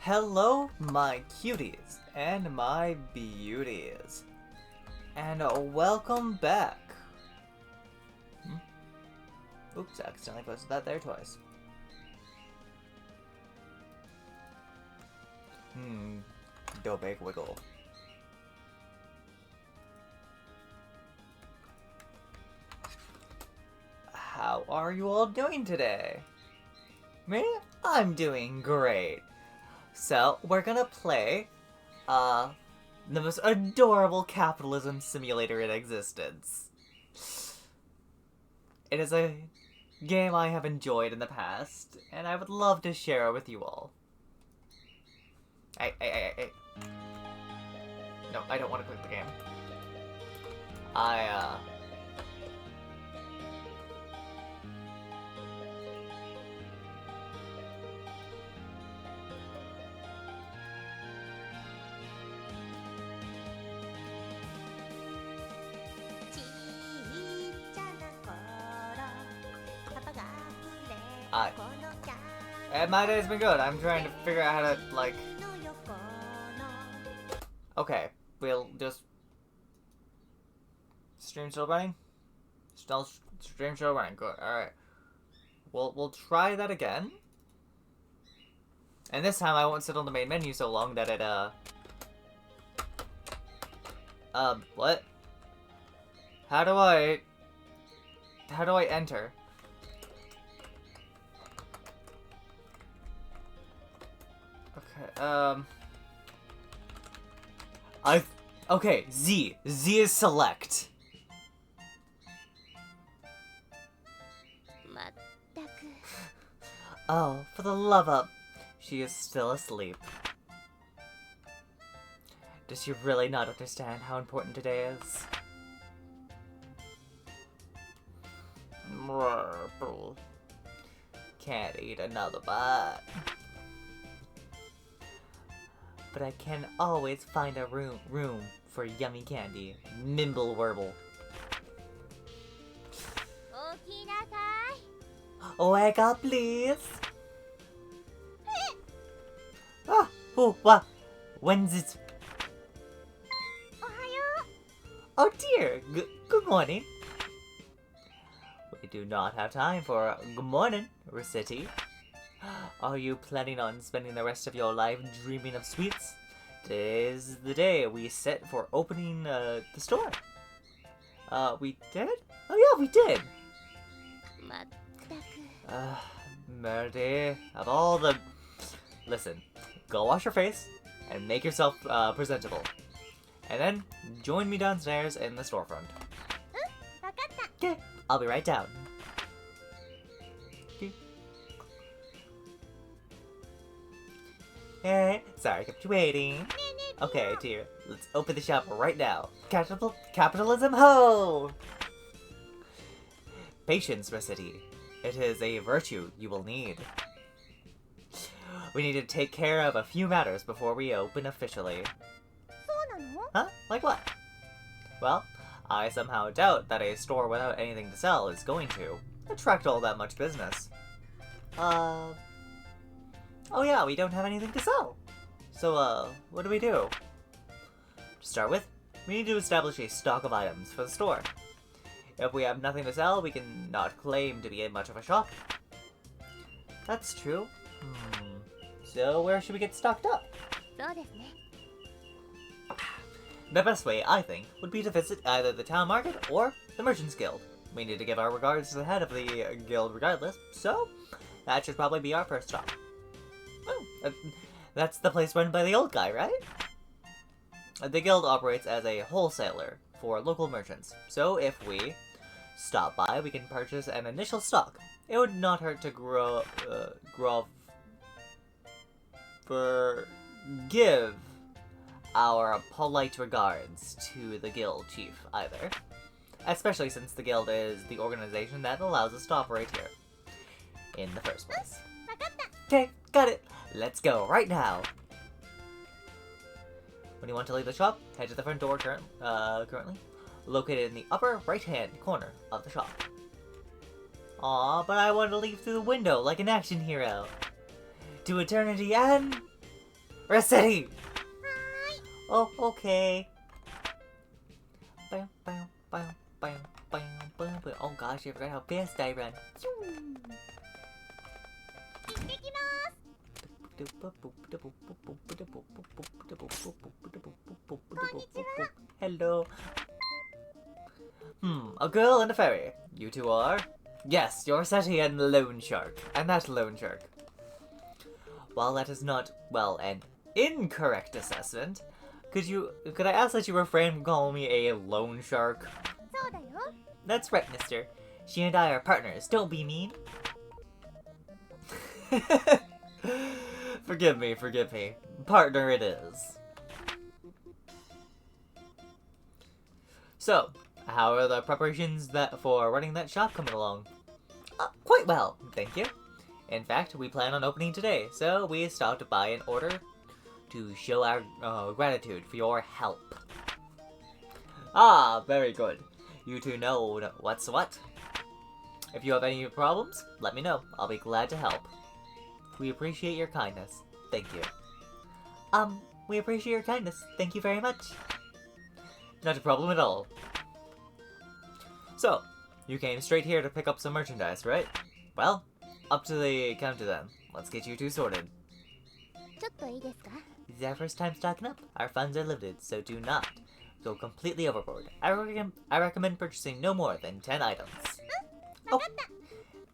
Hello, my cuties and my beauties, and welcome back. Oops, I accidentally posted that there twice. Do a big wiggle. How are you all doing today? Me? I'm doing great. So, we're gonna play, the most adorable capitalism simulator in existence. It is a game I have enjoyed in the past, and I would love to share it with you all. No, I don't want to quit the game. My day's been good. I'm trying to figure out how to, like... Okay, we'll just... Stream still running? Stream still running. Good. Alright. We'll try that again. And this time I won't sit on the main menu so long that it, what? How do I enter? Okay, okay, Z. Z is select. Oh, for the love of... She is still asleep. Does she really not understand how important today is? Can't eat another bite. But I can always find a room for yummy candy. Mimble warble. Wake up, please. When's it? Oh dear. Good morning. We do not have time for good morning, City. Are you planning on spending the rest of your life dreaming of sweets? Today is the day we set for opening the store. We did? Oh yeah, we did. Merdy, of all the... Listen, go wash your face and make yourself presentable. And then join me downstairs in the storefront. Okay, I'll be right down. Hey, sorry I kept you waiting. Okay, dear, let's open the shop right now. Capitalism, ho! Patience, City. It is a virtue you will need. We need to take care of a few matters before we open officially. Huh? Like what? Well, I somehow doubt that a store without anything to sell is going to attract all that much business. Oh yeah, we don't have anything to sell. So, what do we do? To start with, we need to establish a stock of items for the store. If we have nothing to sell, we can not claim to be much of a shop. That's true. So where should we get stocked up? The best way, I think, would be to visit either the town market or the Merchants Guild. We need to give our regards to the head of the guild regardless, so that should probably be our first stop. Oh, that's the place run by the old guy, right? The guild operates as a wholesaler for local merchants, so if we stop by, we can purchase an initial stock. It would not hurt to give our polite regards to the guild chief, either. Especially since the guild is the organization that allows us to operate here in the first place. Okay, got it. Let's go right now. When you want to leave the shop, head to the front door currently located in the upper right-hand corner of the shop. Aw, but I want to leave through the window like an action hero. To eternity and Rossetti! Oh, okay. Oh gosh, I forgot how fast I run. Hello. A girl and a fairy. You two are? Yes, you're Seti and Lone Shark. And that Lone Shark. While that is not, well, an incorrect assessment, could I ask that you refrain from calling me a Lone Shark? That's right, mister. She and I are partners. Don't be mean. Forgive me. Partner it is. So, how are the preparations for running that shop coming along? Quite well, thank you. In fact, we plan on opening today, so we stopped by in order to show our gratitude for your help. Ah, very good. You two know what's what. If you have any problems, let me know. I'll be glad to help. We appreciate your kindness. Thank you. We appreciate your kindness. Thank you very much. Not a problem at all. So, you came straight here to pick up some merchandise, right? Well, up to the counter then. Let's get you two sorted. This is our first time stocking up. Our funds are limited, so do not go completely overboard. I recommend purchasing no more than 10 items. Oh,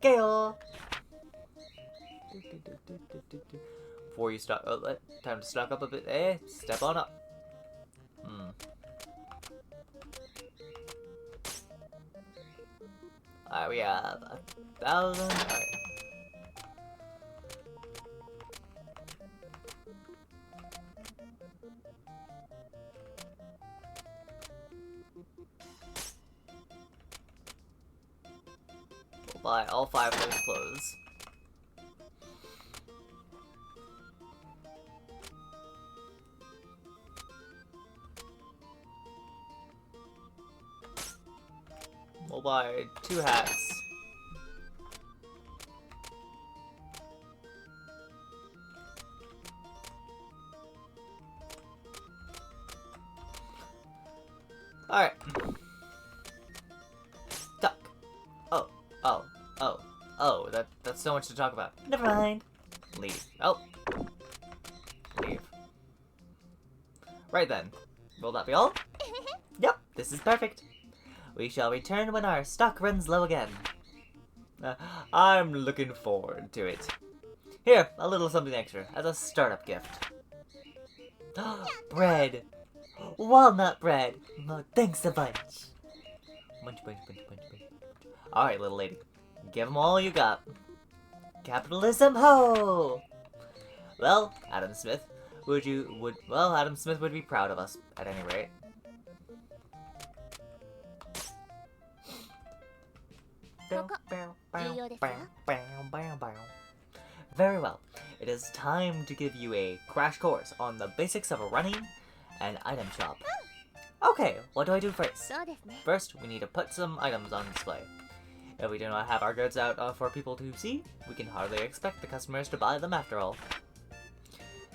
Gail! Before you stock, time to stock up a bit. Step on up. Alright, we have 1,000. Alright. We'll buy all 5 of those clothes. We'll buy 2 hats. Alright. Duck. Oh, that's so much to talk about. Never mind. Leave. Oh. Leave. Right then. Will that be all? Yep, this is perfect. We shall return when our stock runs low again. I'm looking forward to it. Here, a little something extra, as a startup gift. Bread! Walnut bread! Oh, thanks a bunch. Bunch. Alright, little lady. Give 'em all you got. Capitalism, ho! Well, Adam Smith would be proud of us, at any rate. Very well. It is time to give you a crash course on the basics of running an item shop. Okay, what do I do first? First, we need to put some items on display. If we do not have our goods out for people to see, we can hardly expect the customers to buy them after all.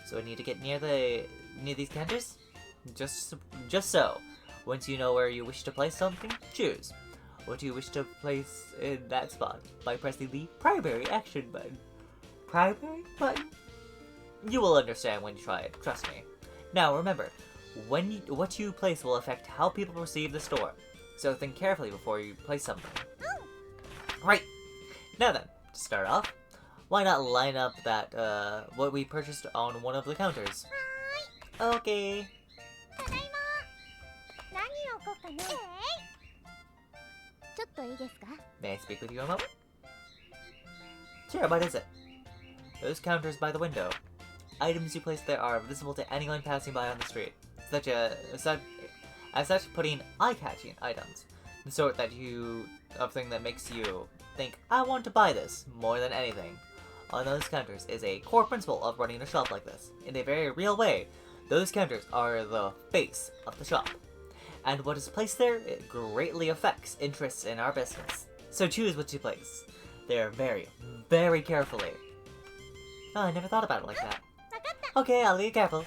So we need to get near these counters? Just so. Once you know where you wish to place something, choose. What do you wish to place in that spot by pressing the primary action button. Primary button? You will understand when you try it, trust me. Now remember, what you place will affect how people perceive the store, so think carefully before you place something. Right! Now then, to start off, why not line up that, what we purchased on one of the counters? Okay. May I speak with you a moment? Sure, what is it? Those counters by the window. Items you place there are visible to anyone passing by on the street. As such, putting eye-catching items. The sort of thing that makes you think, I want to buy this, more than anything. On those counters is a core principle of running a shop like this. In a very real way, those counters are the face of the shop. And what is placed there, it greatly affects interests in our business. So choose what you place. There very, very carefully. Oh, I never thought about it like that. Okay, I'll be careful.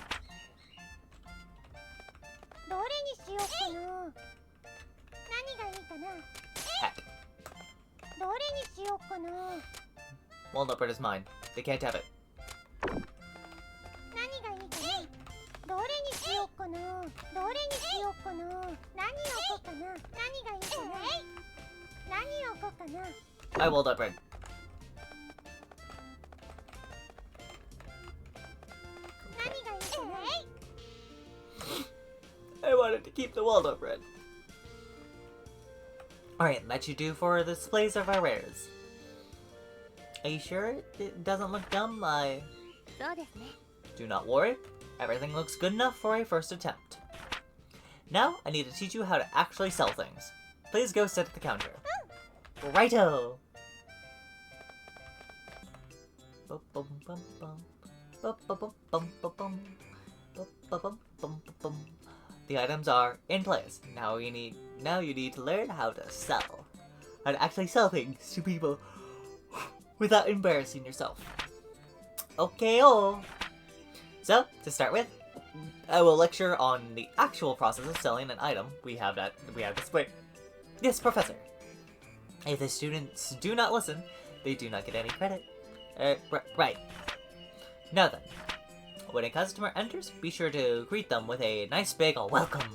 どれにしようかな。何がいいかな。 Heck. どれにしようかな。 Walnut bread is mine. They can't have it. 何がいいかな。どれにしようかな。どれにしようかな。何を置こうかな。何がいいかな。何を置こうかな。 My walnut bread. 何がいいかな。 I wanted to keep the walnut bread. Alright, that should do for the displays of our wares. Are you sure it doesn't look dumb? そうですね。 Do not worry. Everything looks good enough for a first attempt. Now, I need to teach you how to actually sell things. Please go sit at the counter. Righto! The items are in place. Now you need to learn how to sell. How to actually sell things to people without embarrassing yourself. Okay, So, to start with, I will lecture on the actual process of selling an item we have displayed. Yes, Professor. If the students do not listen, they do not get any credit. Right. Now then, when a customer enters, be sure to greet them with a nice big welcome.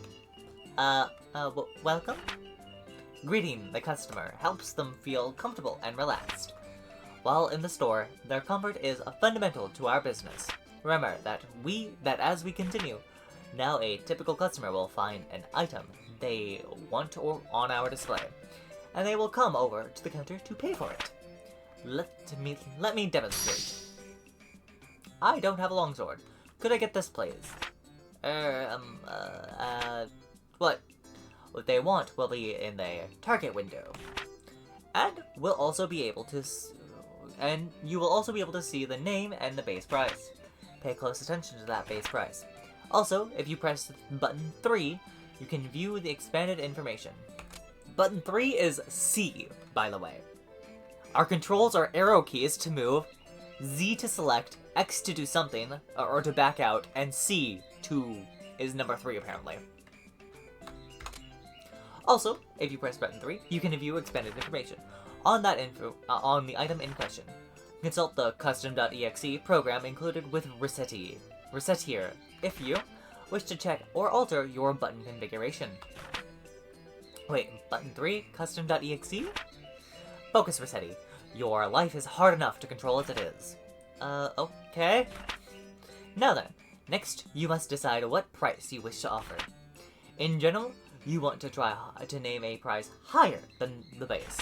Welcome? Greeting the customer helps them feel comfortable and relaxed. While in the store, their comfort is fundamental to our business. Remember that as we continue, now a typical customer will find an item they want on our display, and they will come over to the counter to pay for it. Let me demonstrate. I don't have a longsword. Could I get this, please? What? What they want will be in the target window, and you will also be able to see the name and the base price. Pay close attention to that base price. Also, if you press button 3, you can view the expanded information. Button 3 is C, by the way. Our controls are arrow keys to move, Z to select, X to do something, or to back out, and C is number 3 apparently. Also, if you press button 3, you can view expanded information on the item in question. Consult the custom.exe program included with Resettier if you wish to check or alter your button configuration. Wait, button 3, custom.exe? Focus, Resetti. Your life is hard enough to control as it is. Okay. Now then, next you must decide what price you wish to offer. In general, you want to try to name a price higher than the base.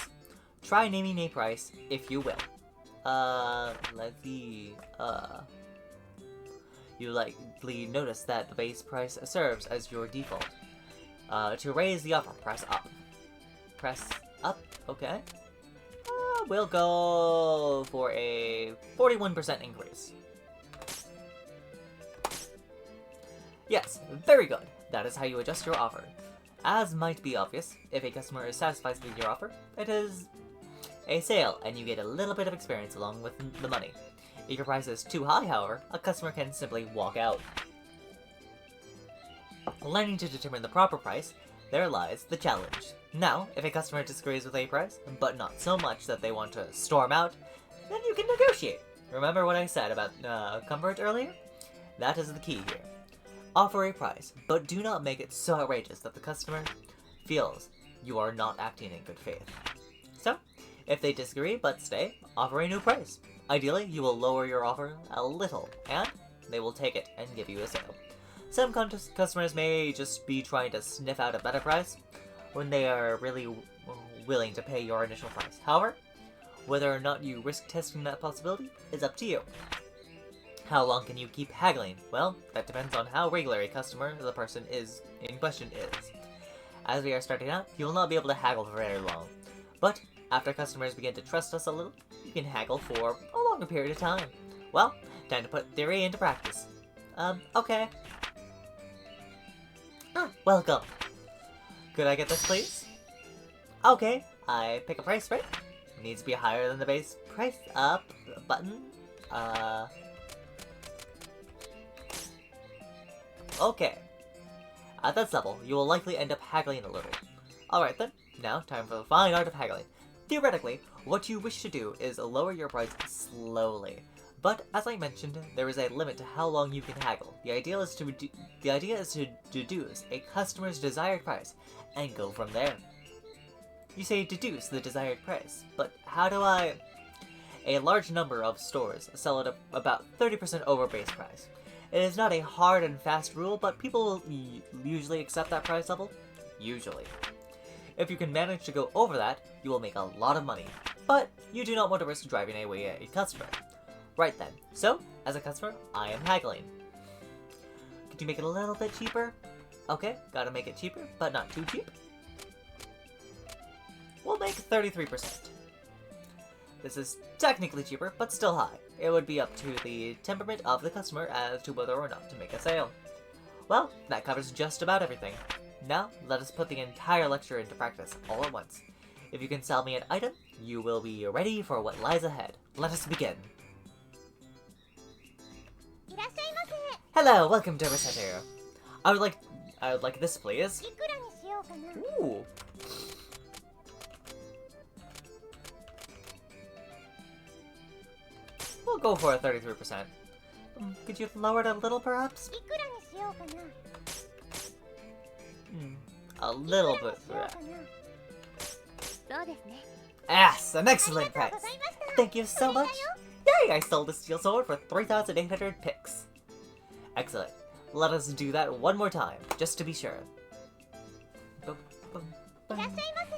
Try naming a price if you will. Let's see, you likely notice that the base price serves as your default. To raise the offer, press up. Press up, okay. We'll go for a 41% increase. Yes, very good. That is how you adjust your offer. As might be obvious, if a customer is satisfied with your offer, it is a sale, and you get a little bit of experience along with the money. If your price is too high, however, a customer can simply walk out. Learning to determine the proper price, there lies the challenge. Now, if a customer disagrees with a price, but not so much that they want to storm out, then you can negotiate. Remember what I said about comfort earlier? That is the key here. Offer a price, but do not make it so outrageous that the customer feels you are not acting in good faith. So, if they disagree but stay, offer a new price. Ideally, you will lower your offer a little, and they will take it and give you a sale. Some customers may just be trying to sniff out a better price when they are really willing to pay your initial price. However, whether or not you risk testing that possibility is up to you. How long can you keep haggling? Well, that depends on how regular a customer the person in question is. As we are starting out, you will not be able to haggle for very long. But after customers begin to trust us a little, you can haggle for a longer period of time. Well, time to put theory into practice. Okay. Welcome. Could I get this, please? Okay, I pick a price, right? It needs to be higher than the base price. Up, button. Okay. At that level, you will likely end up haggling a little. Alright then, now time for the fine art of haggling. Theoretically, what you wish to do is lower your price slowly. But, as I mentioned, there is a limit to how long you can haggle. The idea is to deduce a customer's desired price, and go from there. You say deduce the desired price, but how do I... A large number of stores sell at about 30% over base price. It is not a hard and fast rule, but people will usually accept that price level. Usually. If you can manage to go over that, you will make a lot of money. But you do not want to risk driving away a customer. Right then. So, as a customer, I am haggling. Could you make it a little bit cheaper? Okay, gotta make it cheaper, but not too cheap. We'll make 33%. This is technically cheaper, but still high. It would be up to the temperament of the customer as to whether or not to make a sale. Well, that covers just about everything. Now, let us put the entire lecture into practice all at once. If you can sell me an item, you will be ready for what lies ahead. Let us begin. Hello, welcome to Resetter. I would like this, please. Ooh. We'll go for a 33%. Could you lower it a little, perhaps? A little bit. Yes, an excellent price. Thank you so much. Yay, I sold a steel sword for 3,800 picks. Excellent. Let us do that one more time, just to be sure.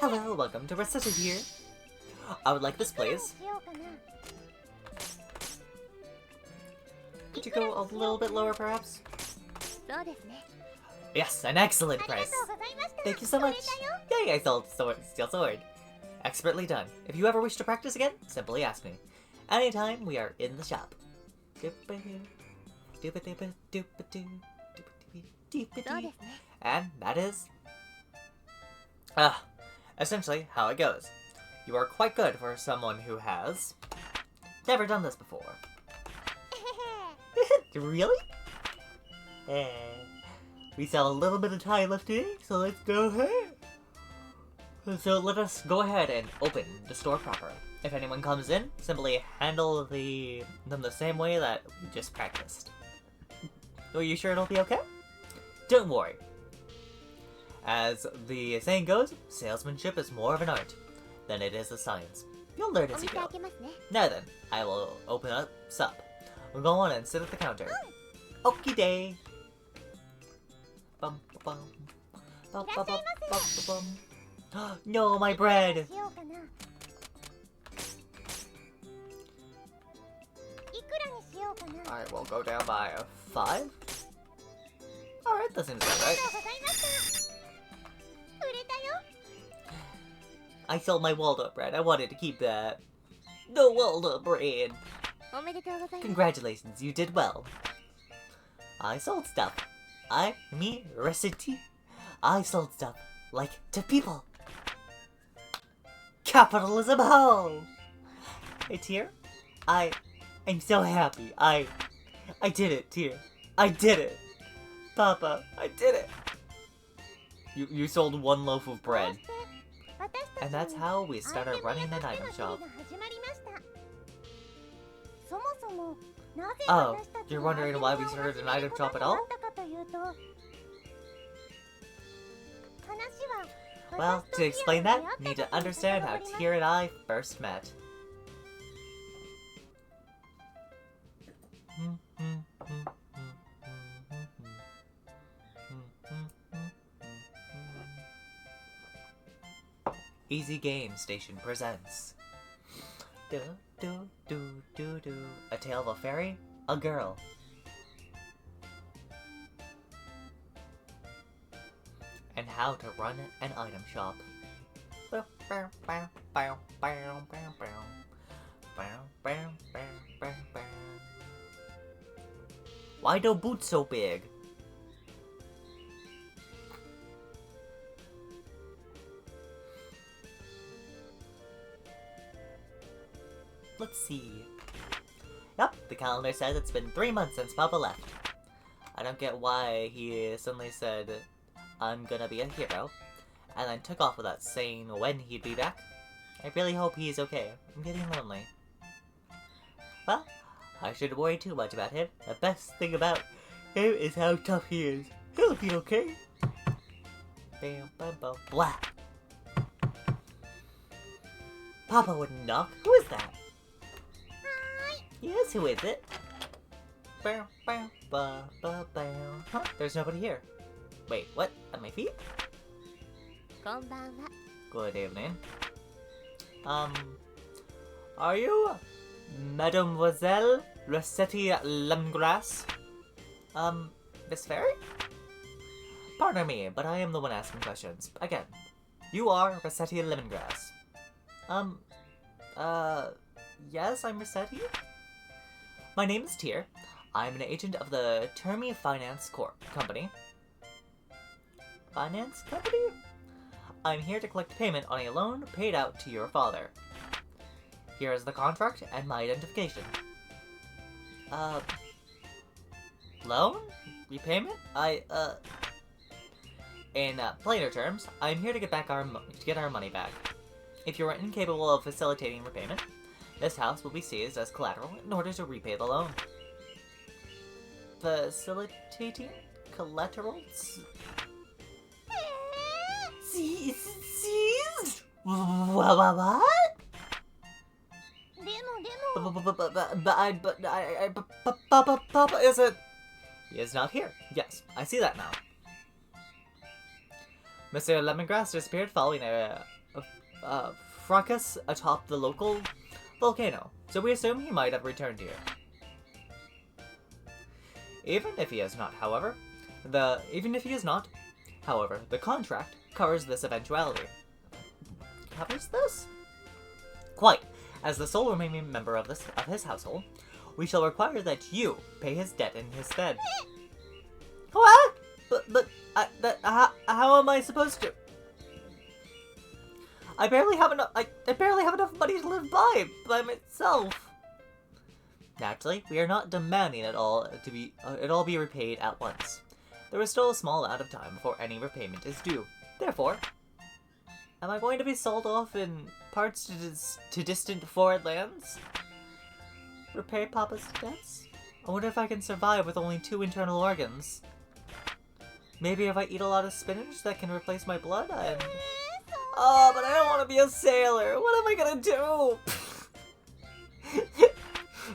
Hello, welcome to Resetter here. I would like this, please. Could you go a little bit lower, perhaps? Yes, an excellent price. Thank you so much. Yay, I sold steel sword. Expertly done. If you ever wish to practice again, simply ask me. Anytime we are in the shop. And that is... essentially how it goes. You are quite good for someone who has never done this before. Really? We sell a little bit of Thai lifting, so let's go ahead. So let us go ahead and open the store proper. If anyone comes in, simply handle them the same way that we just practiced. Are you sure it'll be okay? Don't worry. As the saying goes, salesmanship is more of an art than it is a science. You'll learn as you go. Now then, I will open up sup. We'll go on and sit at the counter. Okie day. Bum bum bum bum bum bum bum. No, my bread. Alright, we'll go down by a 5. Alright, that seems about right. I sold my Waldo bread. I wanted to keep that. The Waldo bread. Congratulations, you did well. I sold stuff. Recipe. I sold stuff, like, to people. Capitalism ho! Hey, Tyr, I'm so happy. I did it, Tyr. I did it. Papa, I did it. You sold 1 loaf of bread. And that's how we started running an item shop. Oh, you're wondering why we started an item shop at all? Well, to explain that, you need to understand how Tyr and I first met. Easy Game Station presents A Tale of a Fairy, a Girl. And how to run an item shop. Why do boots so big? Let's see. Yep, the calendar says it's been 3 months since Papa left. I don't get why he suddenly said, I'm gonna be a hero, and then took off without saying when he'd be back. I really hope he's okay. I'm getting lonely. Well, I shouldn't worry too much about him. The best thing about him is how tough he is. He'll be okay. Bam, bam, bam, blah. Papa wouldn't knock. Who is that? Hi. Yes, who is it? Bam, bam, ba, ba, bam. Huh? There's nobody here. Wait, what? At my feet? こんばんは。 Good evening. Are you Mademoiselle Rossetti Lemongrass? Miss Fairy? Pardon me, but I am the one asking questions. Again, you are Rossetti Lemongrass. Yes, I'm Rossetti? My name is Tyr. I'm an agent of the Termi Finance Company. Finance Company? I'm here to collect payment on a loan paid out to your father. Here is the contract and my identification. Loan? Repayment? In plainer terms, I'm here to get our money back. If you are incapable of facilitating repayment, this house will be seized as collateral in order to repay the loan. Facilitating collaterals? Seized? What? でも Papa isn't. He is not here. Yes, I see that now. Mr. Lemongrass disappeared following a fracas atop the local volcano, so we assume he might have returned here. Even if he is not, however, the contract covers this eventuality. Covers this? Quite. As the sole remaining member of his household, we shall require that you pay his debt in his stead. What? How am I supposed to? I barely have enough money to live by myself. Naturally, we are not demanding it all be repaid at once. There is still a small amount of time before any repayment is due. Therefore, am I going to be sold off in parts to distant foreign lands? Repay Papa's debts? I wonder if I can survive with only 2 internal organs. Maybe if I eat a lot of spinach that can replace my blood, Oh, but I don't want to be a sailor! What am I gonna do?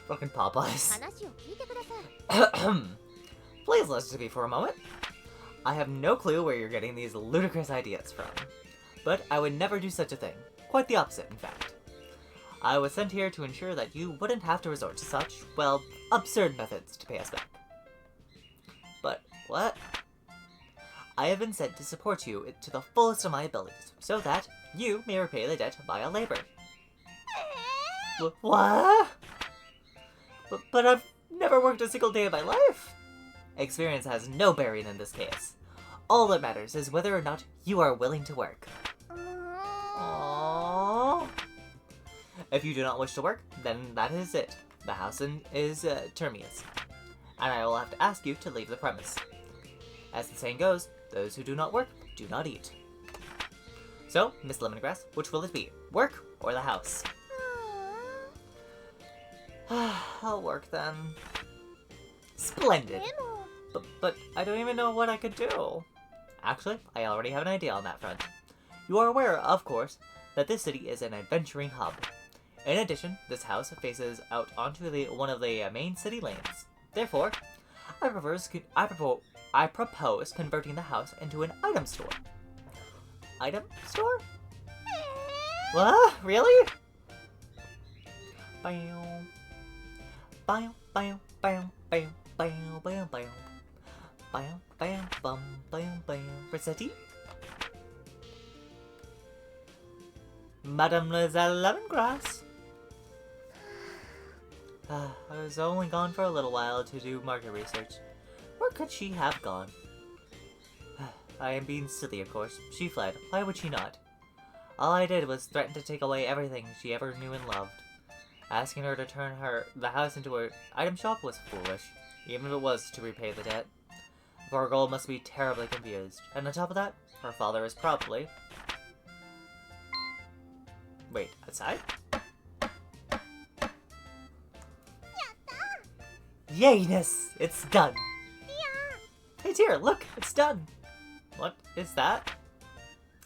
Fucking Popeyes. 話を聞いてください。 Please listen to me for a moment. I have no clue where you're getting these ludicrous ideas from. But I would never do such a thing. Quite the opposite, in fact. I was sent here to ensure that you wouldn't have to resort to such, well, absurd methods to pay us back. But what? I have been sent to support you to the fullest of my abilities, so that you may repay the debt via labor. What? But I've never worked a single day of my life. Experience has no bearing in this case. All that matters is whether or not you are willing to work. Aww. If you do not wish to work, then that is it. The house is Termius, and I will have to ask you to leave the premise. As the saying goes, those who do not work, do not eat. So, Miss Lemongrass, which will it be? Work or the house? I'll work then. Splendid. でも But I don't even know what I could do. Actually, I already have an idea on that front. You are aware, of course, that this city is an adventuring hub. In addition, this house faces out onto one of the main city lanes. Therefore, I propose converting the house into an item store. Item store? What? Really? Bam. Bam, bam, bam, bam, bam, bam, bam. Bam, bam, bam, bam, bam. Rossetti? Mademoiselle Lemongrass. I was only gone for a little while to do market research. Where could she have gone? I am being silly, of course. She fled. Why would she not? All I did was threaten to take away everything she ever knew and loved. Asking her to turn the house into an item shop was foolish, even if it was to repay the debt. Poor girl must be terribly confused. And on top of that, her father is probably... Wait, outside? Yayness! It's done! Hey dear, look! It's done! What is that?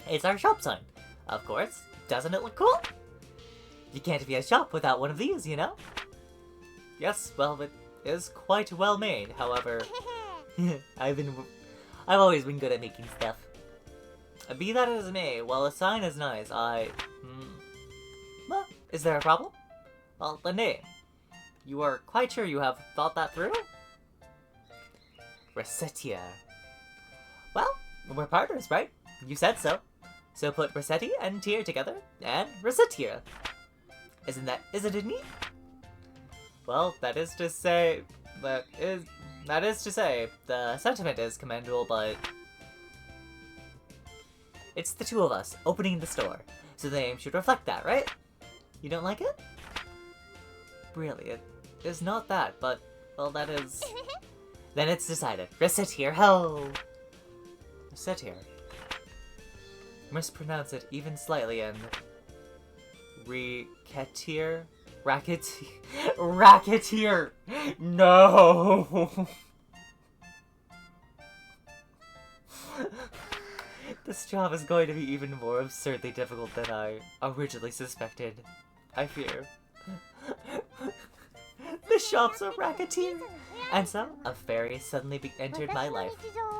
It's our shop sign. Of course. Doesn't it look cool? You can't be a shop without one of these, you know? Yes, well, it is quite well made, however... I've always been good at making stuff. Be that as it may, while the sign is nice, well, is there a problem? Well, the name. You are quite sure you have thought that through? Rossettier. Well, we're partners, right? You said so. So put Rossetti and Tier together, and Rossettier. Isn't it neat? Well, that is to say, the sentiment is commendable, but it's the two of us opening the store, so the name should reflect that, right? You don't like it? Really, it is not that, but, well, that is... Then it's decided. Rossettier, ho! Rossettier. Mispronounce it even slightly and... Racketeer? Racketeer! No! This job is going to be even more absurdly difficult than I originally suspected. I fear. The shop's a racketeer! And so, a fairy suddenly entered my life.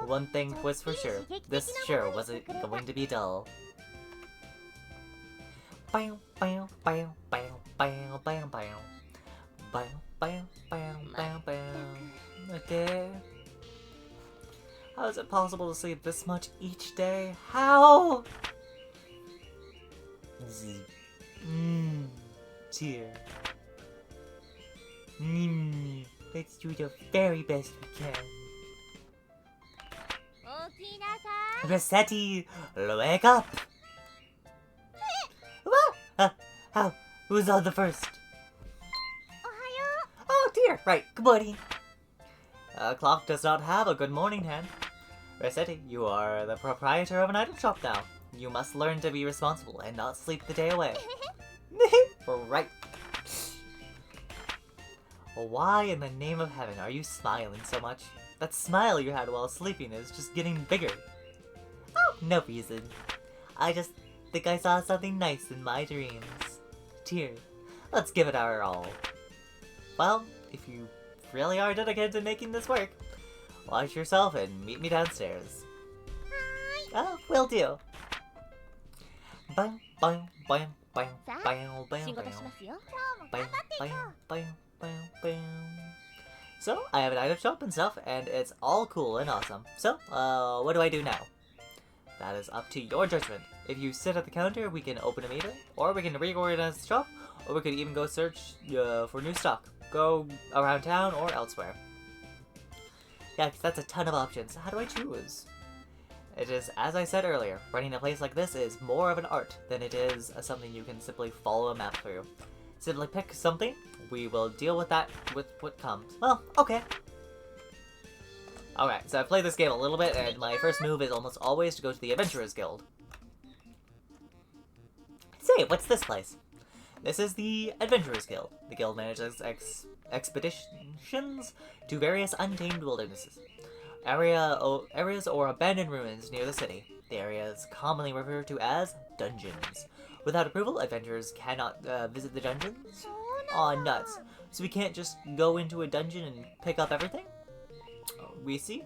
One thing was for sure, this sure wasn't going to be dull. Okay. How is it possible to sleep this much each day? How? Dear. Let's do the very best we can. Rossetti, wake up! How? Who's on the first? Oh dear, right, good morning. A clock does not have a good morning hand. Rossetti, you are the proprietor of an item shop now. You must learn to be responsible and not sleep the day away. Right. Why in the name of heaven are you smiling so much? That smile you had while sleeping is just getting bigger. Oh, no reason. I just think I saw something nice in my dreams. Dear, let's give it our all. Well, if you really are dedicated to making this work, watch yourself and meet me downstairs. Oh, will do. Bang, bang, bang, bang, bang, bang, bang. So, I have an item shop and stuff, and it's all cool and awesome. So, what do I do now? That is up to your judgment. If you sit at the counter, we can open a meter, or we can reorganize the shop, or we could even go search for new stock. Go around town or elsewhere. Yeah, because that's a ton of options. How do I choose? It is, as I said earlier, running a place like this is more of an art than it is something you can simply follow a map through. Simply pick something, we will deal with that with what comes. Well, okay. Alright, so I've played this game a little bit, and my first move is almost always to go to the Adventurers Guild. Say, what's this place? This is the Adventurers Guild. The guild manages expeditions to various untamed wildernesses, areas or abandoned ruins near the city. The area is commonly referred to as dungeons. Without approval, adventurers cannot visit the dungeons. Aw, nuts. So we can't just go into a dungeon and pick up everything? We see.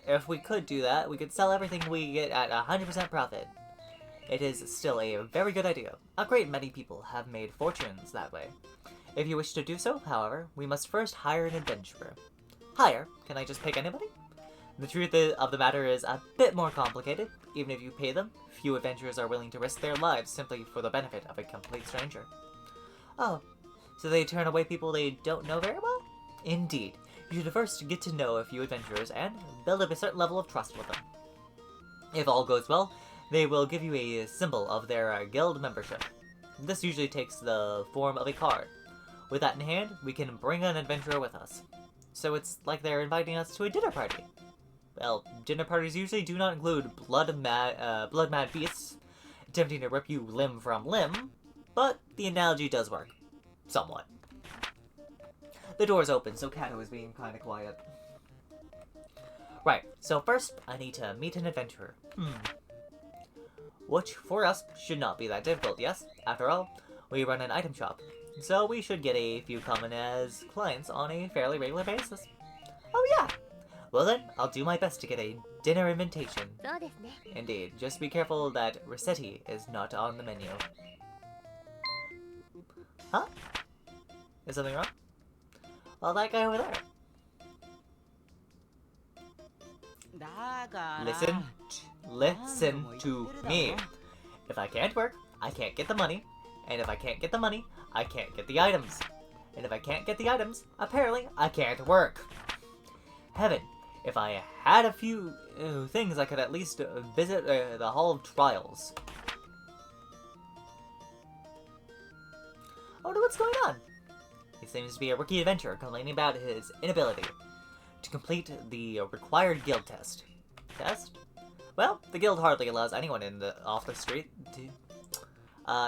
If we could do that, we could sell everything we get at 100% profit. It is still a very good idea. A great many people have made fortunes that way. If you wish to do so, however, we must first hire an adventurer. Hire? Can I just pick anybody? The truth of the matter is a bit more complicated. Even if you pay them, few adventurers are willing to risk their lives simply for the benefit of a complete stranger. Oh, so they turn away people they don't know very well? Indeed. You should first get to know a few adventurers and build up a certain level of trust with them. If all goes well, they will give you a symbol of their guild membership. This usually takes the form of a card. With that in hand, we can bring an adventurer with us. so it's like they're inviting us to a dinner party. Well, dinner parties usually do not include blood-mad beasts attempting to rip you limb from limb, but the analogy does work. Somewhat. The door's open, so Kato is being kinda quiet. Right, so first, I need to meet an adventurer. Which, for us, should not be that difficult, yes? After all, we run an item shop, so we should get a few common as clients on a fairly regular basis. Oh yeah! Well then, I'll do my best to get a dinner invitation. Indeed, just be careful that Rossetti is not on the menu. Huh? Is something wrong? Well, that guy over there. Listen to me. If I can't work, I can't get the money. And if I can't get the money, I can't get the items. And if I can't get the items, apparently I can't work. Heaven, if I had a few things, I could at least visit the Hall of Trials. I wonder what's going on. He seems to be a rookie adventurer complaining about his inability to complete the required guild test. Test? Well, the guild hardly allows anyone off the street to...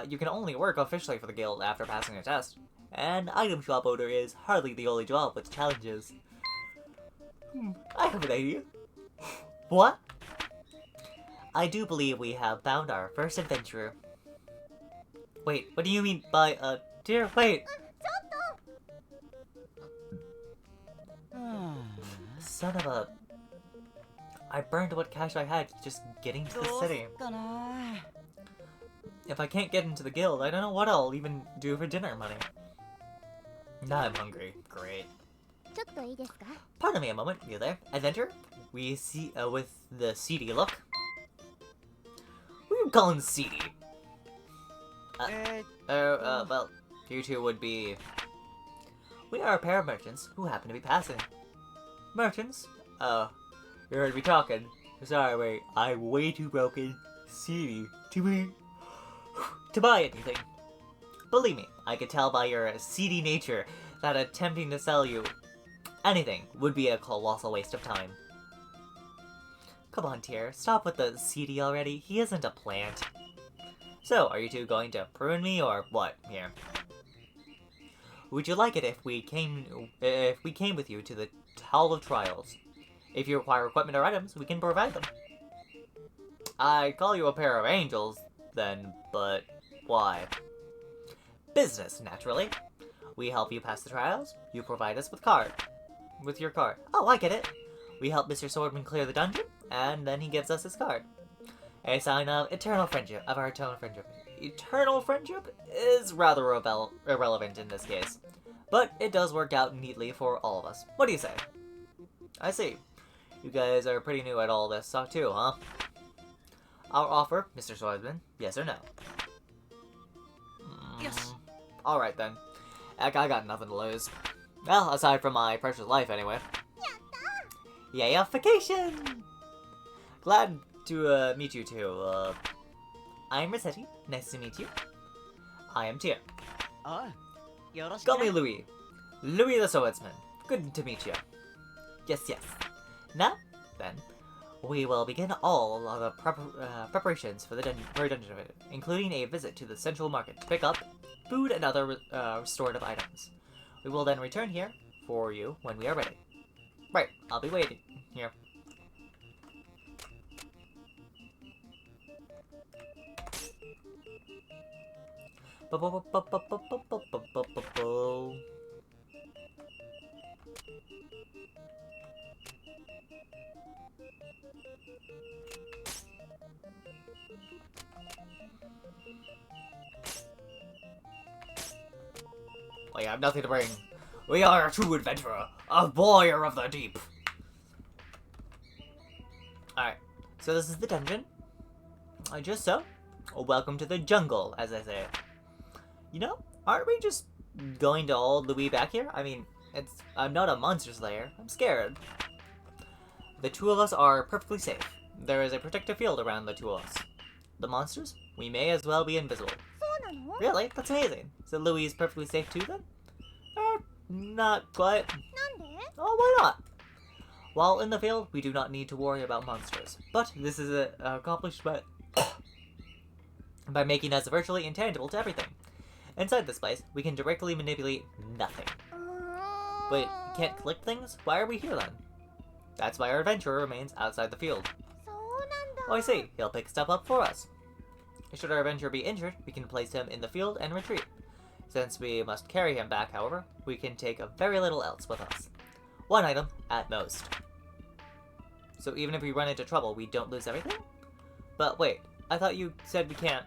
you can only work officially for the guild after passing a test. And item shop owner is hardly the only job with challenges. I have an idea. What? I do believe we have found our first adventurer. Wait, what do you mean by, dear, wait. Son of a... I burned what cash I had just getting to the city. If I can't get into the guild, I don't know what I'll even do for dinner money. Now I'm hungry. Great. Pardon me a moment, you there? Adventurer? We see, with the seedy look. What are you calling seedy? Well, you two would be... We are a pair of merchants who happen to be passing. Merchants? Oh, you heard me talking. Sorry, wait, I'm way too broken, seedy, to buy anything. Believe me, I could tell by your seedy nature that attempting to sell you anything would be a colossal waste of time. Come on, Tyr, stop with the seedy already. He isn't a plant. So, are you two going to prune me or what here? Would you like it if we came with you to the Hall of Trials? If you require equipment or items, we can provide them. I call you a pair of angels, then, but why? Business, naturally. We help you pass the trials, you provide us with your card. Oh, I get it. We help Mr. Swordman clear the dungeon, and then he gives us his card. A sign of our eternal friendship. Eternal friendship is rather irrelevant in this case, but it does work out neatly for all of us. What do you say? I see. You guys are pretty new at all this stuff too, huh? Our offer, Mr. Swordsman, yes or no? Yes. Alright then. Heck, I got nothing to lose. Well, aside from my precious life anyway. Yayification! Glad to meet you too. I'm Rossetti. Nice to meet you. I am Tyr. Call me Louis. Louis the Swordsman. Good to meet you. Yes, yes. Now, then, we will begin all of the preparations for the dungeon, including a visit to the central market to pick up food and other restorative items. We will then return here for you when we are ready. Right, I'll be waiting here. We have nothing to bring. We are a true adventurer, a warrior of the deep. Alright, so this is the dungeon. Just so. Welcome to the jungle, as I say. You know, aren't we just going to hold Louis back here? I mean, I'm not a monster slayer. I'm scared. The two of us are perfectly safe. There is a protective field around the two of us. The monsters? We may as well be invisible. Really? That's amazing. So Louis is perfectly safe too then? Not quite. Oh, why not? While in the field, we do not need to worry about monsters, but this is accomplished by making us virtually intangible to everything. Inside this place, we can directly manipulate nothing. Wait, you can't click things? Why are we here then? That's why our adventurer remains outside the field. Oh, I see. He'll pick stuff up for us. Should our adventurer be injured, we can place him in the field and retreat. Since we must carry him back, however, we can take very little else with us. One item, at most. So even if we run into trouble, we don't lose everything? But wait, I thought you said we can't.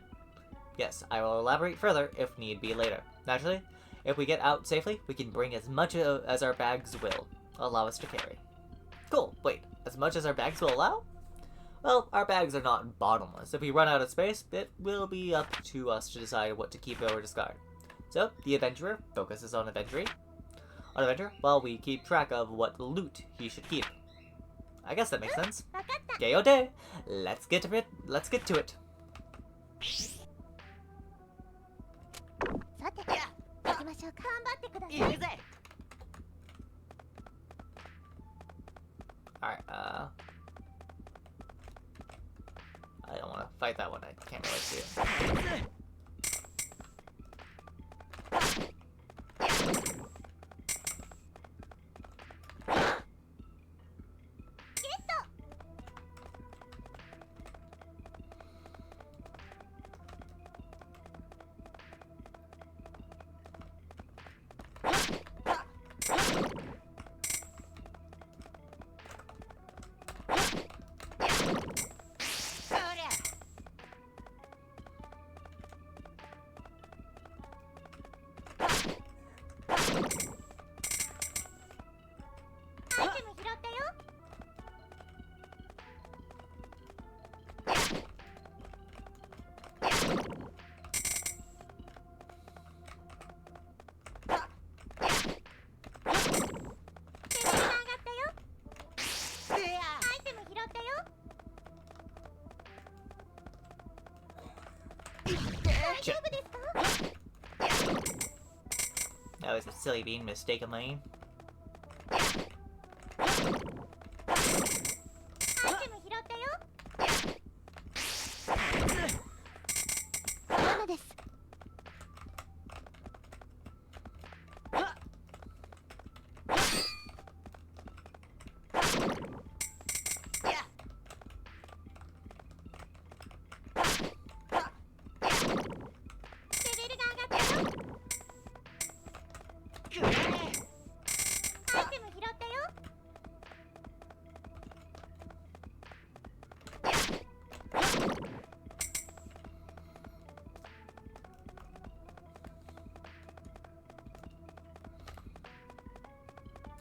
Yes, I will elaborate further if need be later. Naturally, if we get out safely, we can bring as much as our bags will allow us to carry. Cool, wait, as much as our bags will allow? Well, our bags are not bottomless. If we run out of space, it will be up to us to decide what to keep or discard. So, the adventurer focuses on adventure, while we keep track of what loot he should keep. I guess that makes sense. Gay-o-day! Let's get to it. Alright, I don't want to fight that one. I can't really see it. Shit. That was a silly bean mistake of mine.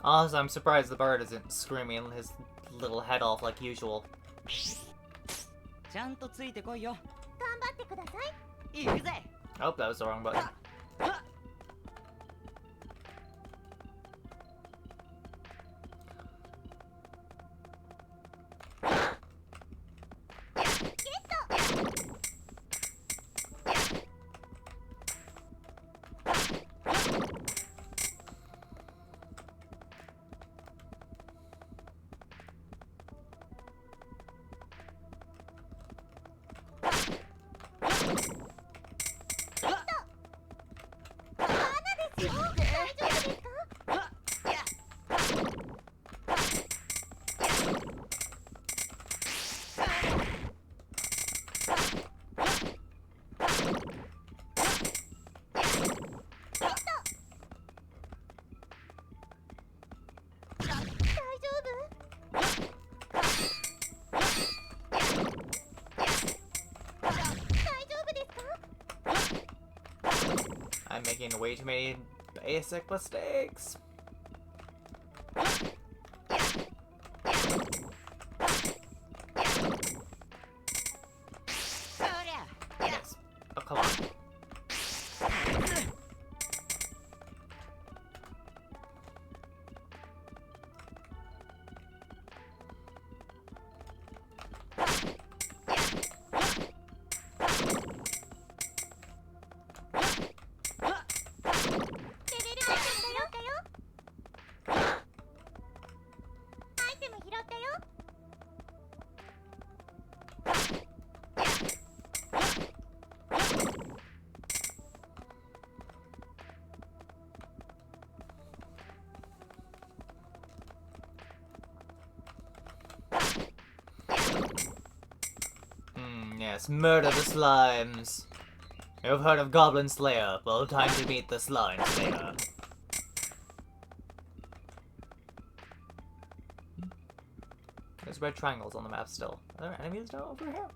Honestly, I'm surprised the bird isn't screaming his little head off like usual. Oh, that was the wrong button. I'm making way too many basic mistakes. Yes. Oh, come on. ったよ。Yes, murder the slimes. You've heard of Goblin Slayer. Well, time to meet the Slime Slayer. There's red triangles on the map still. Are there enemies down over here?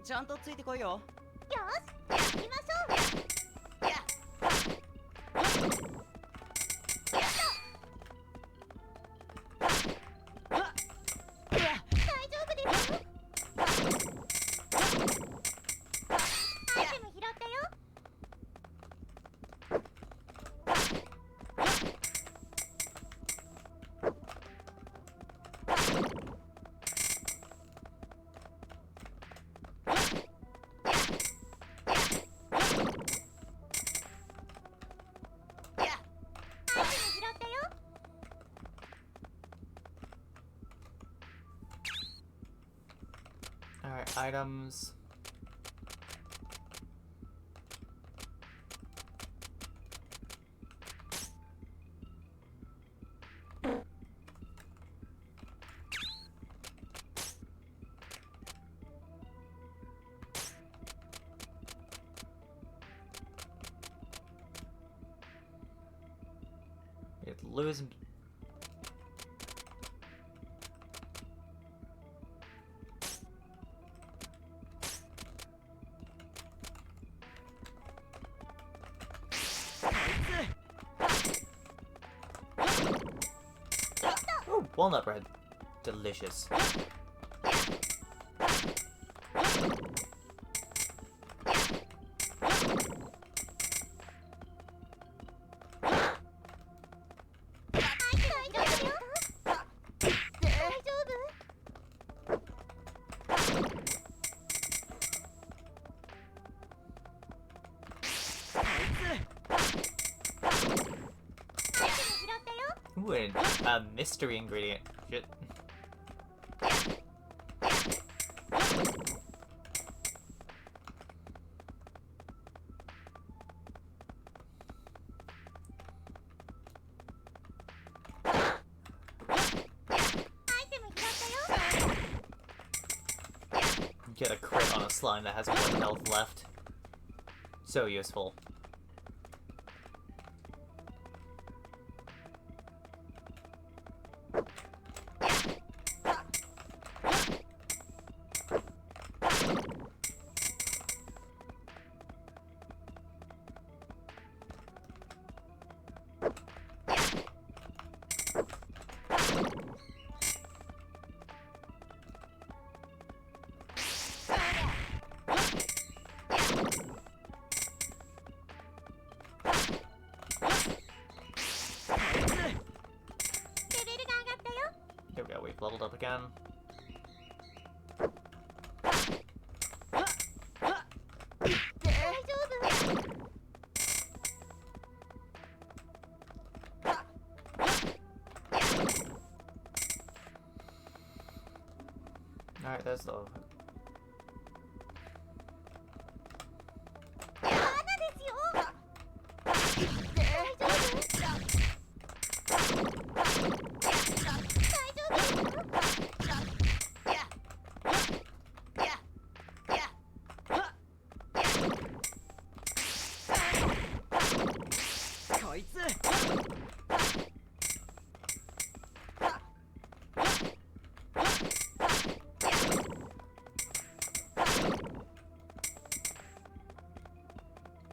ちゃんとついてこいよ。よし、行きましょう。Alright, items. Lose. Oh, walnut bread. Delicious. Ooh, and a mystery ingredient. Shit. Get a crit on a slime that has 1 health left. So useful. Here we go, we've leveled up again. Alright, there's the...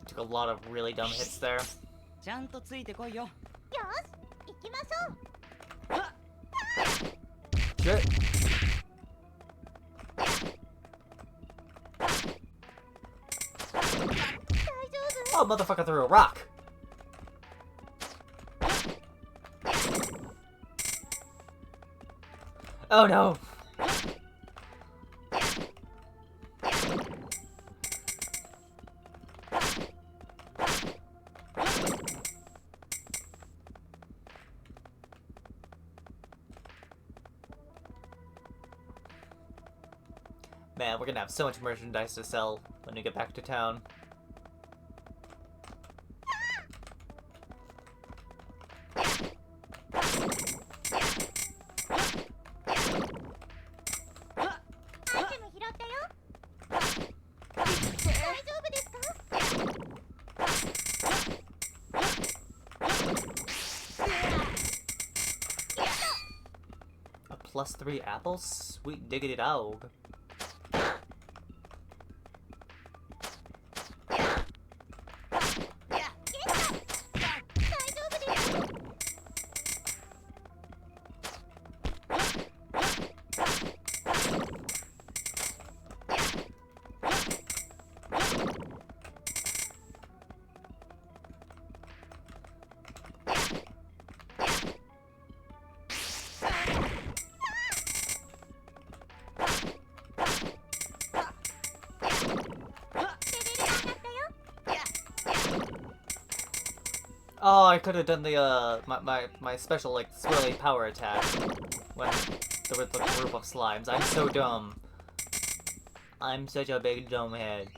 Took a lot of really dumb hits there. ちゃんとついてこいよ。よし、行きましょう。 Shit. Oh, motherfucker threw a rock. Oh no. Man, we're gonna have so much merchandise to sell when we get back to town. A +3 apples? Sweet diggity dog. Oh, I could have done the, my special, like, swirly power attack when there was the group of slimes. I'm so dumb. I'm such a big dumbhead.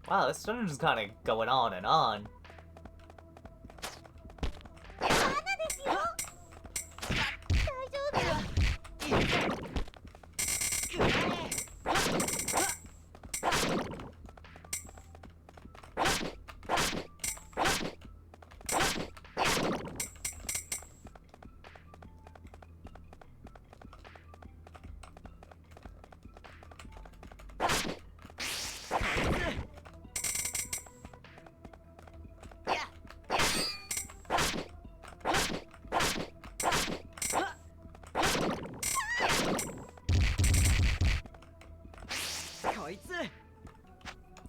Wow, this dungeon's just kind of going on and on.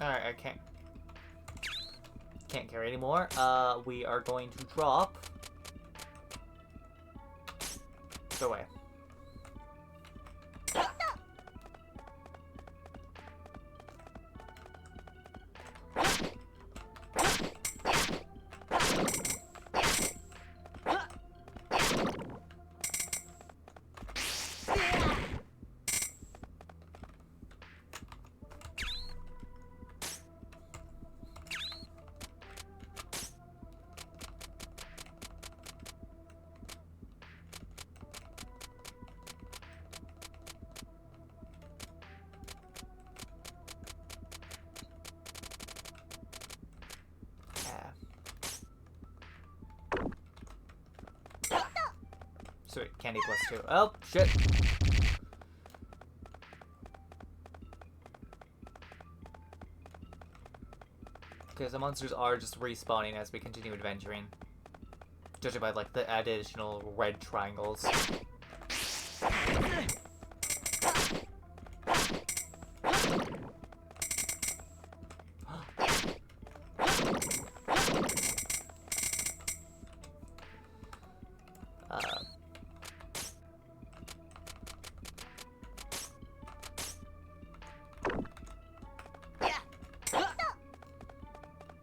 Alright, I can't carry anymore. We are going to drop. Go away. Sweet, candy +2. Oh, shit. Because the monsters are just respawning as we continue adventuring. Judging by, like, the additional red triangles.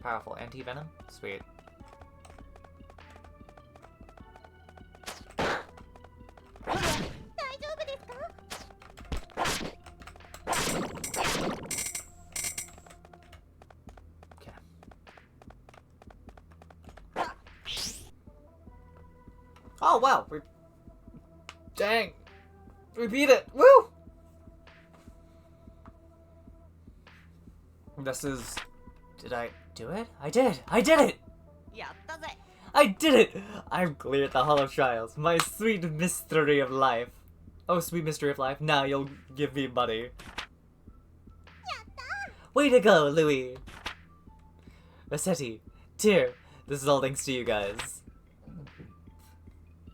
Powerful anti-venom? Sweet. Okay. Oh wow! Dang! We beat it! Woo! This is... Did I do it? I did! I did it! I did it! I've cleared the Hollow Trials. My sweet mystery of life. Oh, sweet mystery of life. Now you'll give me money. Way to go, Louis! Rossetti, Tyr, this is all thanks to you guys.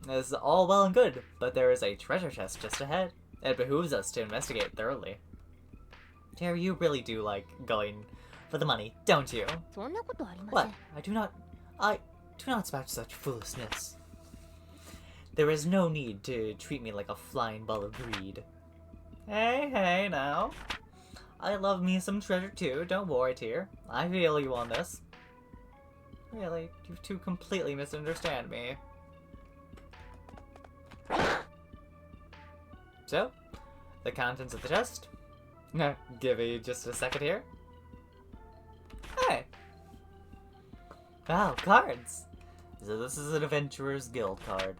This is all well and good, but there is a treasure chest just ahead. It behooves us to investigate thoroughly. Dear, you really do like going for the money, don't you? What? I do not expect such foolishness. There is no need to treat me like a flying ball of greed. Hey now. I love me some treasure too, don't worry, dear. I feel you on this. Really, you two completely misunderstand me. So, the contents of the chest? Give me just a second here. Hey! Wow, cards! So this is an Adventurer's Guild card.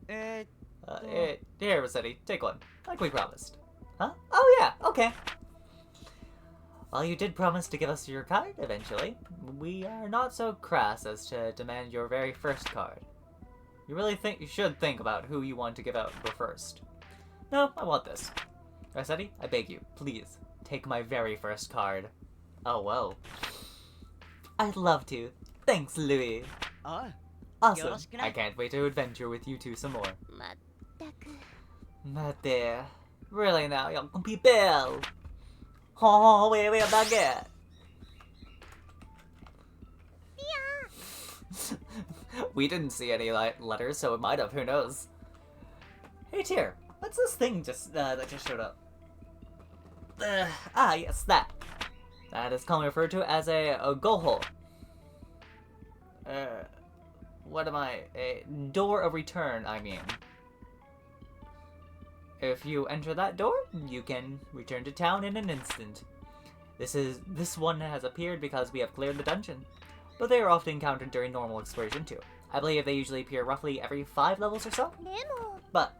Here, Rossetti, take one. Like we promised. Huh? Oh yeah, okay. Well, you did promise to give us your card eventually. We are not so crass as to demand your very first card. You should think about who you want to give out first. No, I want this. Rossetti, I beg you, please, take my very first card. Oh, whoa. I'd love to. Thanks, Louis. Awesome. I can't wait to adventure with you two some more. Mate. Really now, young people. Oh, wait, baguette. We didn't see any letters, so it might have. Who knows? Hey, Tyr. What's this thing that just showed up? Yes, that. That is commonly referred to as a gohole. What am I? A door of return, I mean. If you enter that door, you can return to town in an instant. This one has appeared because we have cleared the dungeon, but they are often encountered during normal exploration too. I believe they usually appear roughly every 5 levels or so. But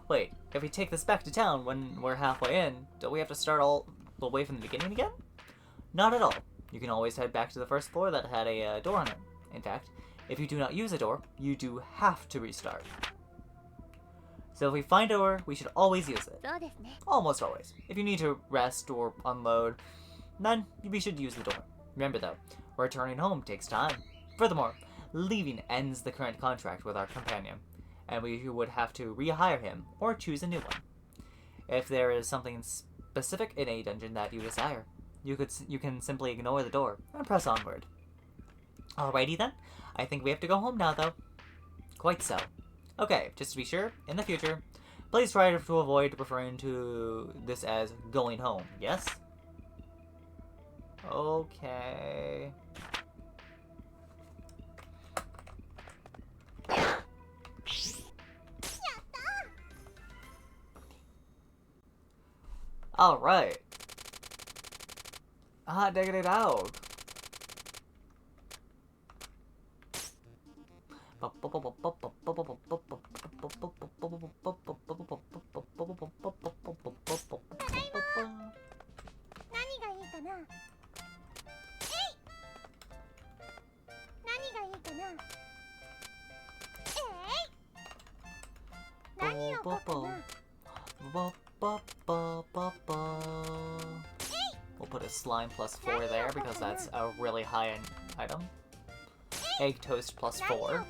wait, if we take this back to town when we're halfway in, don't we have to start all the way from the beginning again? Not at all. You can always head back to the first floor that had a door on it. In fact, if you do not use a door, you do have to restart. So if we find a door, we should always use it. Almost always. If you need to rest or unload, then we should use the door. Remember though, returning home takes time. Furthermore, leaving ends the current contract with our companion, and we would have to rehire him or choose a new one. If there is something specific in a dungeon that you desire, you can simply ignore the door and press onward. Alrighty then, I think we have to go home now though. Quite so. Okay, just to be sure, in the future, please try to avoid referring to this as going home, yes? Okay. Alright. Hot diggity dog. We'll put a slime +4 there because that's a really high-end item. Egg toast +4.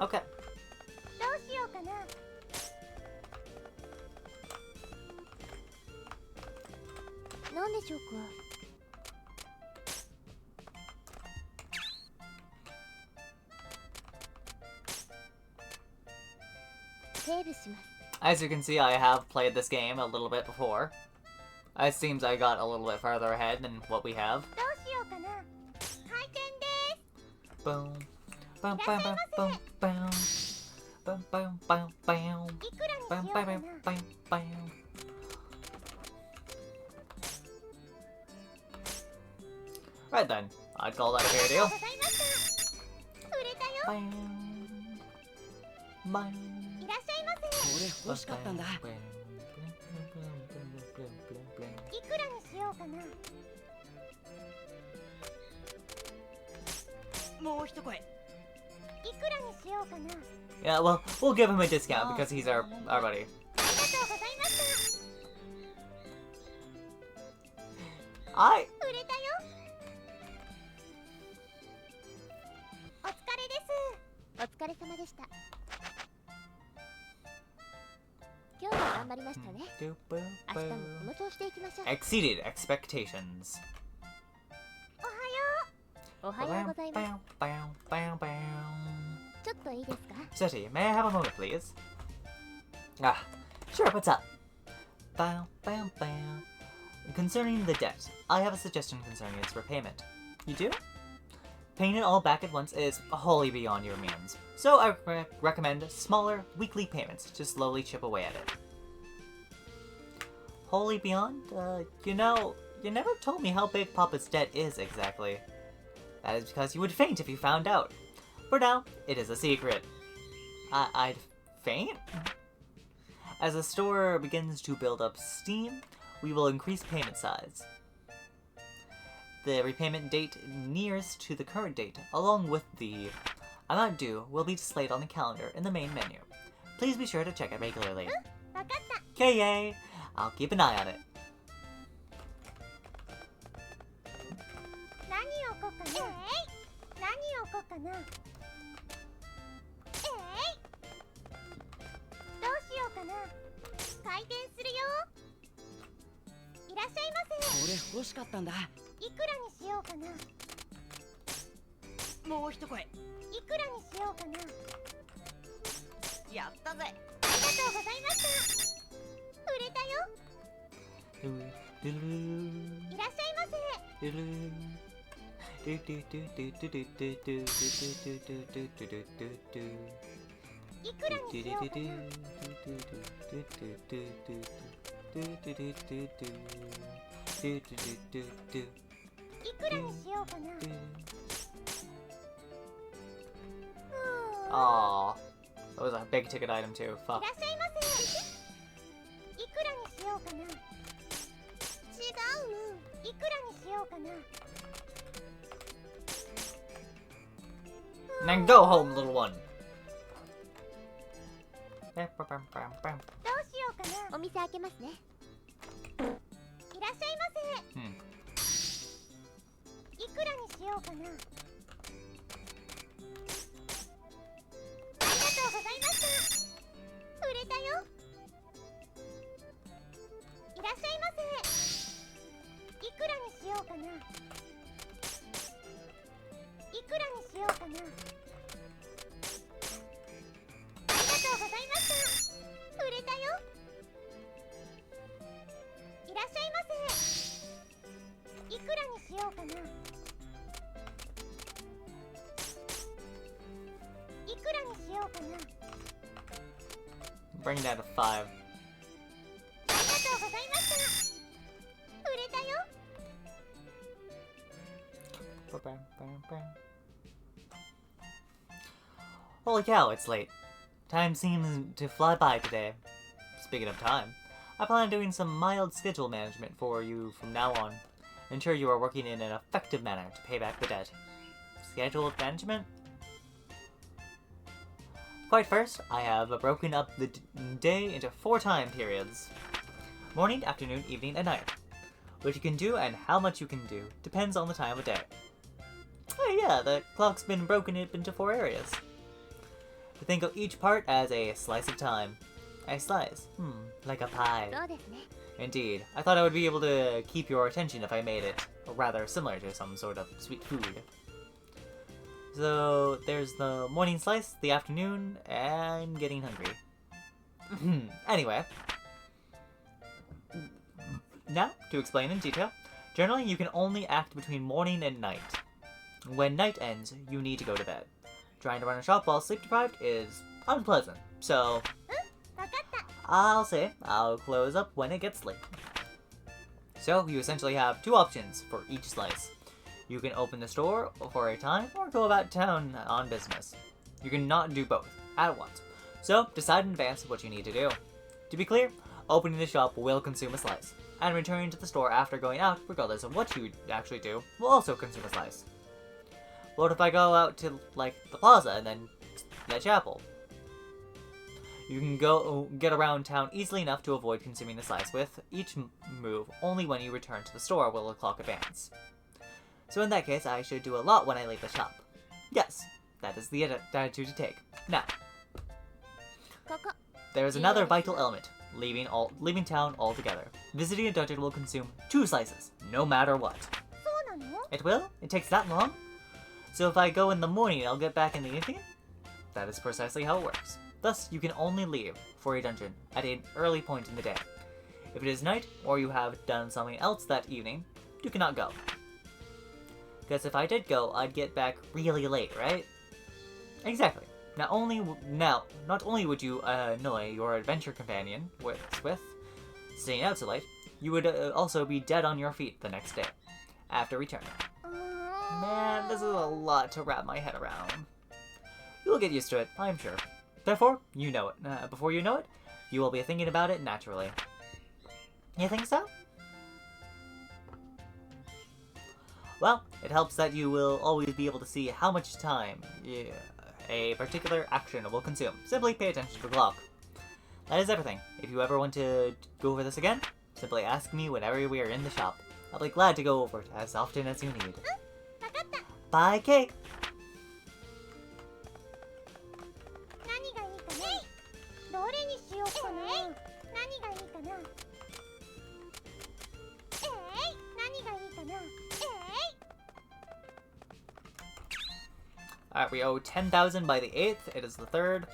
Okay. As you can see, I have played this game a little bit before. It seems I got a little bit farther ahead than what we have. Boom. Bum, bum, bum, bum, bum. Bum, bum, bum, bum. Bum, bum, bum, bum, bum. Right then, I'd call that a fair deal. Bam. Bam. これ欲しかったんだ。いくらにしようかな。もう一声。いくらにしようかな。 Yeah, well, we'll give him a discount because he's our buddy. ありがとうございました。 I 売れたよ。お疲れです。お疲れ様でした。今日は頑張りましたね。明日もこの調子でいきましょう。 exceeded expectations. おはようございます。 ちょっといいですか？ Seti, may I have a moment, please? Ah, sure, what's up? Concerning the debt, I have a suggestion concerning its repayment. You do? Paying it all back at once is wholly beyond your means, so I recommend smaller, weekly payments to slowly chip away at it. Wholly beyond? You know, you never told me how big Papa's debt is exactly. That is because you would faint if you found out. For now, it is a secret. I'd faint? As the store begins to build up steam, we will increase payment size. The repayment date nearest to the current date, along with the amount due, will be displayed on the calendar in the main menu. Please be sure to check it regularly. わかった。 Okay, yay! I'll keep an eye on it. 何をこうかな。何をこうかな。どうしようかな。開店するよ。いらっしゃいませ。これ欲しかったんだ。いくらにしようかな。もう一声。いくらにしようかな。やったぜ。ありがとうございました。売れたよ。いらっしゃいませ。いくらにしようかな。いくらにしようかな。Aww. That was a big ticket item too. い Fuck. らっしゃいませ。いくらにしようかな。違うの。いくらにしようかな。 Now go home, little one. どうしようかな。お店開けますね。いらっしゃいませ。いくらにしようかな。ありがとうございました。売れたよ。いらっしゃいませ。いくらにしようかな。いくらにしようかな。ありがとうございました。売れたよ。いらっしゃいませ。いくらにしようかな。いくらにしようかな。 Bring that to 5. ありがとうございました。売れたよ。 Holy cow, it's late. Time seems to fly by today. Speaking of time, I plan on doing some mild schedule management for you from now on. Ensure you are working in an effective manner to pay back the debt. Scheduled management? Quite first, I have broken up the day into 4 time periods. Morning, afternoon, evening, and night. What you can do and how much you can do depends on the time of day. Oh yeah, the clock's been broken up into 4 areas. To think of each part as a slice of time. A slice? Like a pie. そうですね。 Indeed. I thought I would be able to keep your attention if I made it rather similar to some sort of sweet food. So, there's the morning slice, the afternoon, and getting hungry. Anyway. Now, to explain in detail. Generally, you can only act between morning and night. When night ends, you need to go to bed. Trying to run a shop while sleep-deprived is unpleasant, so わかった。 I'll say I'll close up when it gets late. So you essentially have 2 options for each slice. You can open the store for a time or go about town on business. You cannot do both at once, so decide in advance what you need to do. To be clear, opening the shop will consume a slice, and returning to the store after going out, regardless of what you actually do, will also consume a slice. What if I go out to, like, the plaza and then the chapel. You can get around town easily enough to avoid consuming the slice with each move. Only when you return to the store will the clock advance. So in that case, I should do a lot when I leave the shop. Yes, that is the attitude to take. Now, there is another vital element, leaving town altogether. Visiting a dungeon will consume 2 slices, no matter what. It will? It takes that long? So if I go in the morning, I'll get back in the evening? That is precisely how it works. Thus, you can only leave for a dungeon at an early point in the day. If it is night, or you have done something else that evening, you cannot go. Because if I did go, I'd get back really late, right? Exactly. Not only would you annoy your adventure companion with staying out so late, you would also be dead on your feet the next day, after returning. Man, this is a lot to wrap my head around. You'll get used to it, I'm sure. Therefore, you know it. Before you know it, you will be thinking about it naturally. You think so? Well, it helps that you will always be able to see how much time a particular action will consume. Simply pay attention to the clock. That is everything. If you ever want to go over this again, simply ask me whenever we are in the shop. I'll be glad to go over it as often as you need. Bye, Kate! Alright, we owe 10,000 by the 8th. It is the 3rd.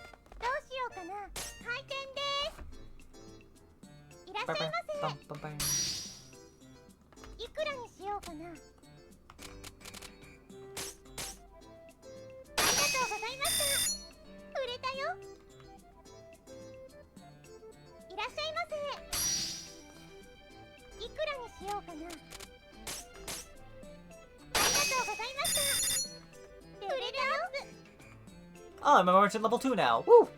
Oh, I'm a merchant level 2 now. Woo!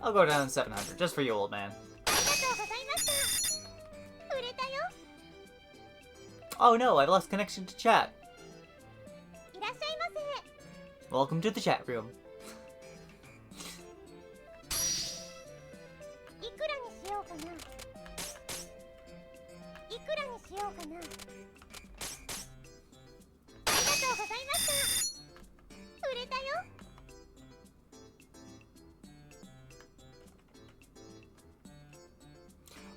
I'll go down to 700, just for you, old man. Oh no, I've lost connection to chat. Welcome to the chat room.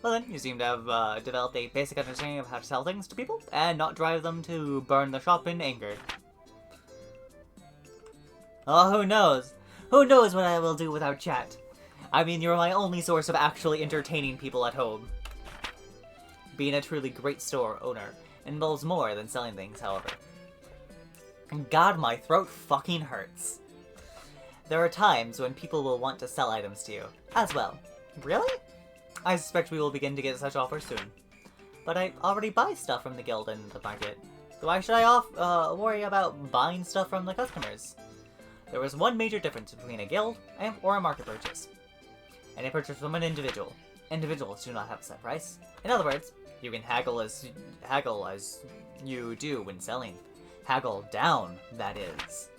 Well then, you seem to have developed a basic understanding of how to sell things to people, and not drive them to burn the shop in anger. Oh, who knows? Who knows what I will do without chat? I mean, you're my only source of actually entertaining people at home. Being a truly great store owner involves more than selling things, however. God, my throat fucking hurts. There are times when people will want to sell items to you, as well. Really? I suspect we will begin to get such offers soon. But I already buy stuff from the guild and the market. So why should I worry about buying stuff from the customers? There is one major difference between a guild or a market purchase. And a purchase from an individual. Individuals do not have a set price. In other words, you can haggle as you do when selling. Haggle down, that is.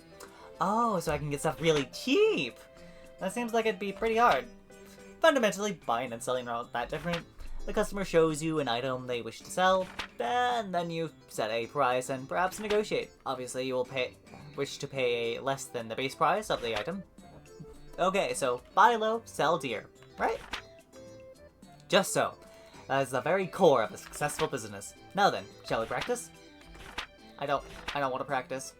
Oh, so I can get stuff really cheap! That seems like it'd be pretty hard. Fundamentally, buying and selling are not that different. The customer shows you an item they wish to sell, and then you set a price and perhaps negotiate. Obviously, you will wish to pay less than the base price of the item. Okay, so buy low, sell dear, right? Just so. That is the very core of a successful business. Now then, shall we practice? I don't want to practice.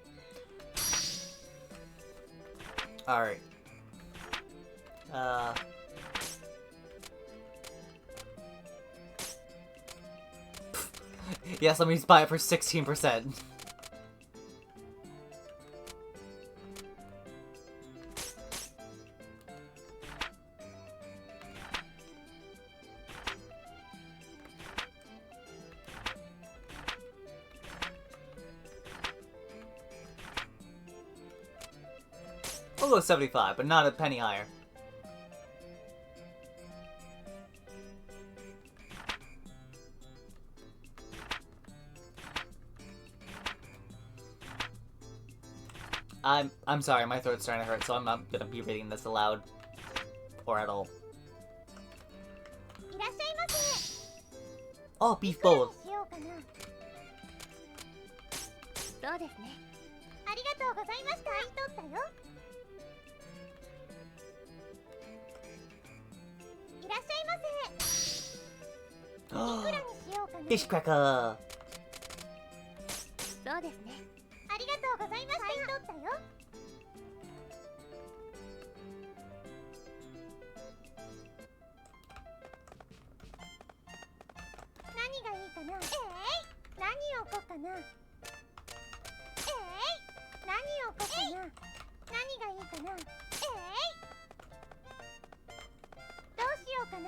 Alright. Yes, let me buy it for 16%. We'll go 75, but not a penny higher. I'm sorry, my throat's starting to hurt, so I'm not gonna be reading this aloud. Or at all. Oh, beef bowl. そうですね。ありがとうございました。買い取ったよ。いらっしゃいませ。いくらにしようかな。 Fish cracker. そうですね。ありがとうございました。買い取ったよ。何がいいかな。何をこうかな。何をこうかな。何がいいかな。どうしようかな。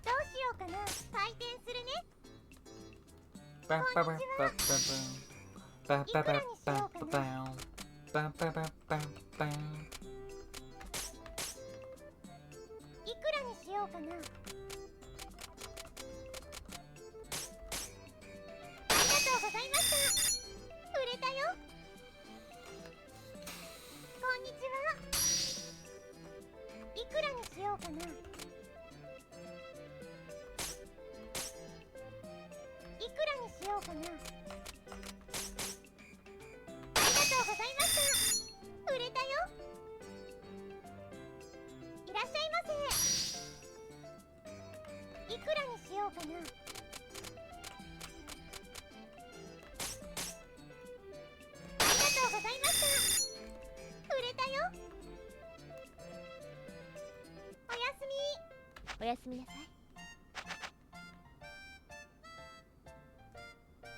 どうしようかな。開店するね。こんにちは。いくらにしようかな。いくらにしようかな。ありがとうございました。売れたよ。こんにちは。いくらにしようかな。いくらにしようかな。ありがとうございました。売れたよ。いらっしゃいませ。いくらにしようかな。ありがとうございました。売れたよ。おやすみ。おやすみなさい。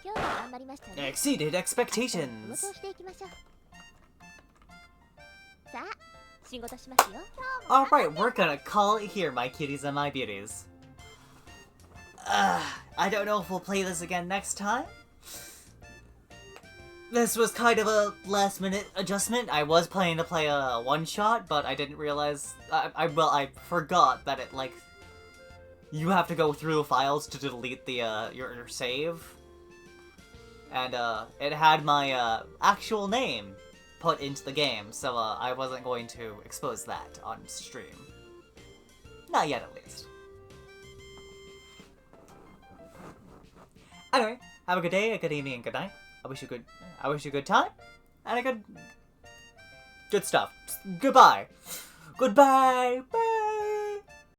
今日は頑張りましたね。 Exceeded この expectations. 調子でいきましょう。さあ、仕事しますよ。 Alright, we're gonna call it here, my kitties and my beauties. I don't know if we'll play this again next time. This was kind of a last-minute adjustment. I was planning to play a one-shot, but I didn't realize... I forgot that it, like... You have to go through files to delete the, your save. And, it had my, actual name put into the game, so, I wasn't going to expose that on stream. Not yet, at least. Anyway, have a good day, a good evening, and good night. I wish you a good time, and a good stuff. Goodbye. Goodbye. Bye.